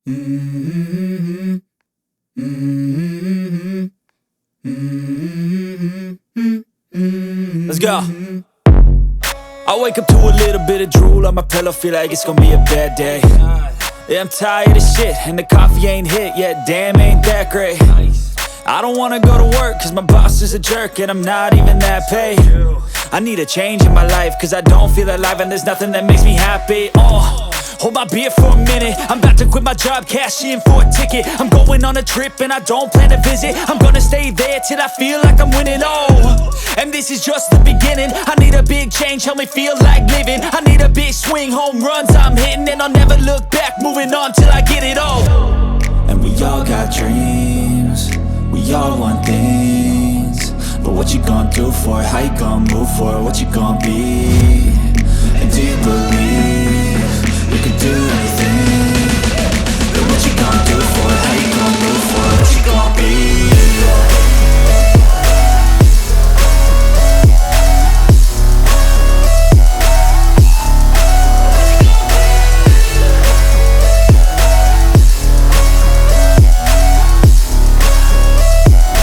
Mm-hmm. Mm-hmm. Mm-hmm. Let's go. I wake up to a little bit of drool on my pillow, feel like it's gonna be a bad day. Yeah, I'm tired of shit, and the coffee ain't hit yet, damn ain't that great. I don't wanna go to work, cause my boss is a jerk, and I'm not even that paid. I need a change in my life, cause I don't feel alive, and there's nothing that makes me happy. Hold my beer for a minute, I'm about to quit my job, cash in for a ticket. I'm going on a trip and I don't plan to visit. I'm gonna stay there till I feel like I'm winning, and this is just the beginning. I need a big change, help me feel like living. I need a big swing, home runs I'm hitting, and I'll never look back, moving on till I get it all. And we all got dreams, we all want things, but what you gonna do for it? How you gonna move for it? What you gonna be? And do you believe you can do anything? But what you gonna do for it? How you gonna move for it? What you gonna be?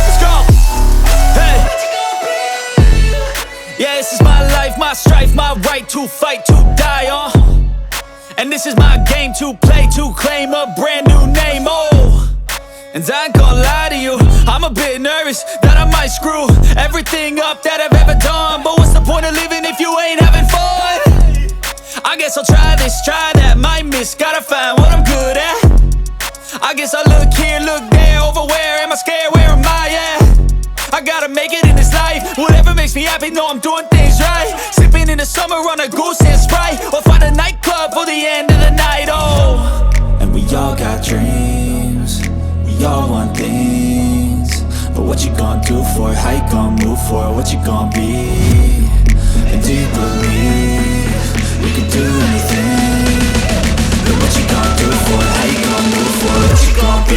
Let's go! Hey! Yeah, this is my life, my strife, my right to fight, to die on. And this is my game to play, to claim a brand new name, And I ain't gonna lie to you, I'm a bit nervous that I might screw everything up that I've ever done. But what's the point of living if you ain't having fun? I guess I'll try this, try that, might miss, gotta find what I'm good at. I guess I'll look here, look there, over where am I scared, where am I at? I gotta make it in this life, whatever makes me happy, know I'm doing things right. Sipping in the summer on a goose and Sprite, or find a nightclub for the end of the night, And we all got dreams, we all want things, but what you gonna do for it? How you gonna move for it? What you gonna be? And do you believe you can do anything? But what you gonna do for it? How you gonna move for it? What you gonna be?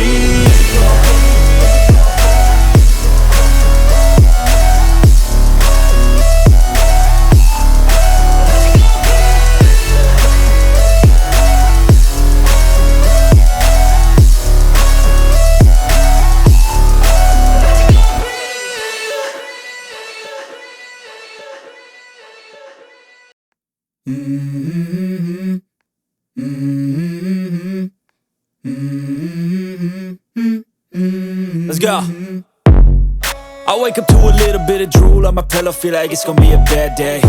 Mm-hmm. Mm-hmm. Mm-hmm. Let's go. I wake up to a little bit of drool on my pillow, feel like it's gonna be a bad day.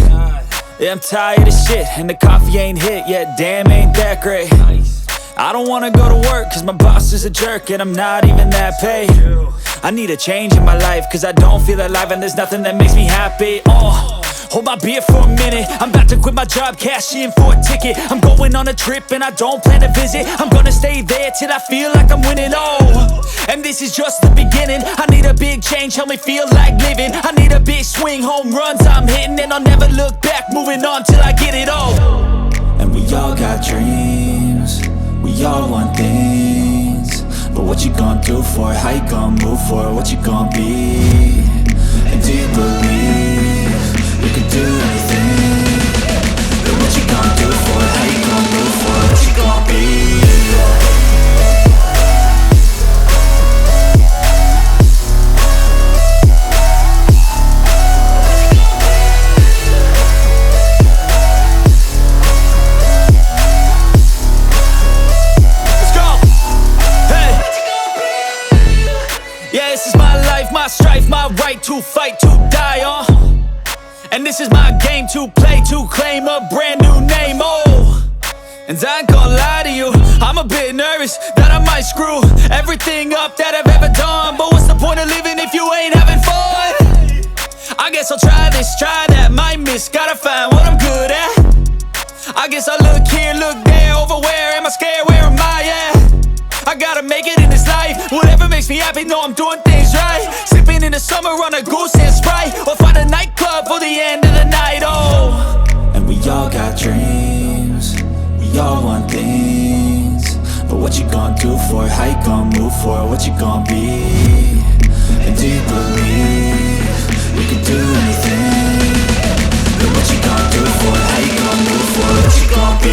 Yeah, I'm tired of shit, and the coffee ain't hit yet, damn ain't that great. I don't wanna go to work, cause my boss is a jerk, and I'm not even that paid. I need a change in my life, cause I don't feel alive, and there's nothing that makes me happy. Hold my beer for a minute, I'm about to quit my job, cash in for a ticket. I'm going on a trip and I don't plan to visit. I'm gonna stay there till I feel like I'm winning, and this is just the beginning. I need a big change, help me feel like living. I need a big swing, home runs I'm hitting, and I'll never look back, moving on till I get it all. And we all got dreams, we all want things, but what you gonna do for it? How you gonna move for it? What you gonna be? And do you believe you can do anything? But what you gonna do for it? How you gonna move for it? What you gonna be? Let's go! Hey! Yeah, this is my life, my strife, my right to fight, to die on. And this is my game to play, to claim a brand new name, And I ain't gonna lie to you, I'm a bit nervous that I might screw everything up that I've ever done. But what's the point of living if you ain't having fun? I guess I'll try this, try that, might miss, gotta find what I'm good at. I guess I'll look here, look there, over where am I scared, where am I at? I gotta make it in this life, whatever makes me happy, know I'm doing things right. Sipping in the summer on a goose and Sprite, or find a nightclub for the end of the night, And we all got dreams, we all want things, but what you gonna do for it? How you gonna move for it? What you gonna be? And do you believe you can do anything? But what you gonna do for it? How you gonna move for it? What you gonna be?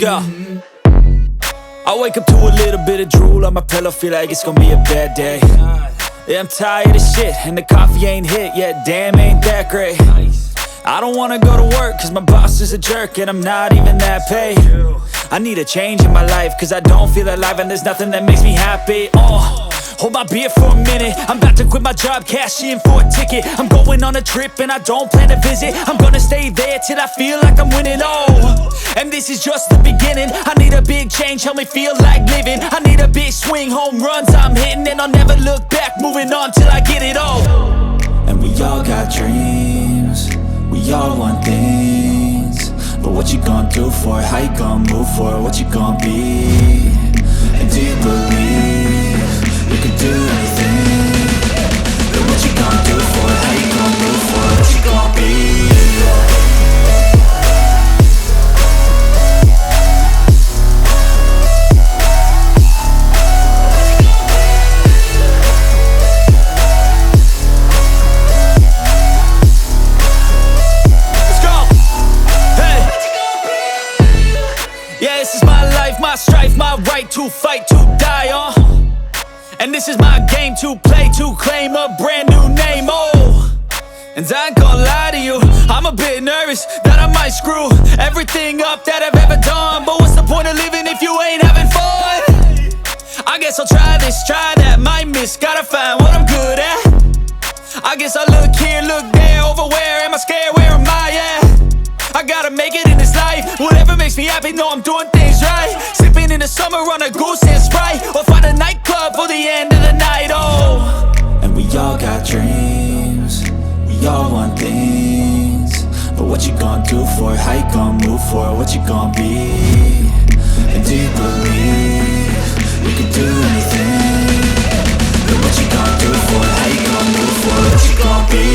Let's go. I wake up to a little bit of drool on my pillow, feel like it's gonna be a bad day. Yeah, I'm tired of shit, and the coffee ain't hit yet, damn, ain't that great. I don't wanna go to work, cause my boss is a jerk, and I'm not even that paid. I need a change in my life, cause I don't feel alive, and there's nothing that makes me happy. Hold my beer for a minute, I'm about to quit my job, cash in for a ticket. I'm going on a trip and I don't plan to visit. I'm gonna stay there till I feel like I'm winning, and this is just the beginning. I need a big change, help me feel like living. I need a big swing, home runs I'm hitting, and I'll never look back, moving on till I get it all. And we all got dreams, we all want things, but what you gonna do for it? How you gonna move for it? What you gonna be? And do you believe you can do anything? But what you gonna do for it? How you gonna move for it? What you gonna be? Let's go! Hey! Yeah, this is my life, my strife, my right to fight, to die on. And this is my game to play, to claim a brand new name, And I ain't gonna lie to you, I'm a bit nervous that I might screw everything up that I've ever done. But what's the point of living if you ain't having fun? I guess I'll try this, try that, might miss, gotta find what I'm good at. I guess I look here, look there, over where am I scared, where am I at? I gotta make it in this life, whatever makes me happy, know I'm doing things right. Sipping in the summer on a goose and Sprite, or find a nightclub for the end of the night, And we all got dreams, we all want things, but what you gonna do for it? How you gonna move for it? What you gonna be? And do you believe you can do anything? But what you gonna do for it? How you gonna move for it? What you gonna be?